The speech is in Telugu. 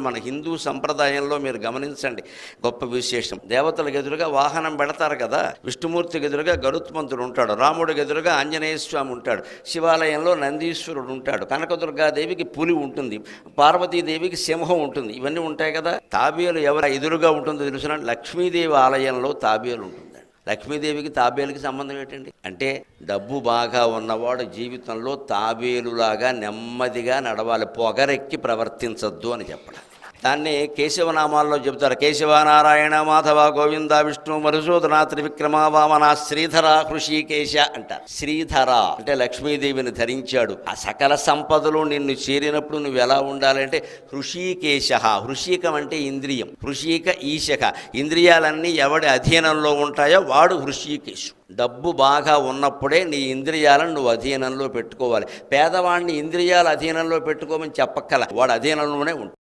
మన హిందూ సంప్రదాయంలో మీరు గమనించండి, గొప్ప విశేషం. దేవతలకు ఎదురుగా వాహనం పెడతారు కదా, విష్ణుమూర్తికి ఎదురుగా గరుత్మంతుడు ఉంటాడు, రాముడికి ఎదురుగా ఆంజనేయ స్వామి ఉంటాడు, శివాలయంలో నందీశ్వరుడు ఉంటాడు, కనకదుర్గాదేవికి పులి ఉంటుంది, పార్వతీదేవికి సింహం ఉంటుంది, ఇవన్నీ ఉంటాయి కదా. తాబేలు ఎవరు ఎదురుగా ఉంటుందో తెలుసునా? లక్ష్మీదేవి ఆలయంలో తాబేలు ఉంటుంది. లక్ష్మీదేవికి తాబేలుకి సంబంధం ఏంటండి అంటే, డబ్బు బాగా ఉన్నవాడు జీవితంలో తాబేలులాగా నెమ్మదిగా నడవాలి, పొగరెక్కి ప్రవర్తించద్దు అని చెప్పడం. దాన్ని కేశవనామాల్లో చెబుతారు. కేశవ, నారాయణ, మాధవ, గోవింద, విష్ణు, మధుసూదన, త్రివిక్రమ, వామన, శ్రీధర, హృషికేశ అంటారు. శ్రీధర అంటే లక్ష్మీదేవిని ధరించాడు. ఆ సకల సంపదలు నిన్ను చేరినప్పుడు నువ్వు ఎలా ఉండాలంటే హృషికేశ. హృషికం అంటే ఇంద్రియం, హృషిక ఈశక. ఇంద్రియాలన్నీ ఎవడి అధీనంలో ఉంటాయో వాడు హృషికేశు. డబ్బు బాగా ఉన్నప్పుడే నీ ఇంద్రియాలను నువ్వు అధీనంలో పెట్టుకోవాలి. పేదవాడిని ఇంద్రియాల అధీనంలో పెట్టుకోమని చెప్పక్కల, వాడు అధీనంలోనే ఉంటాడు.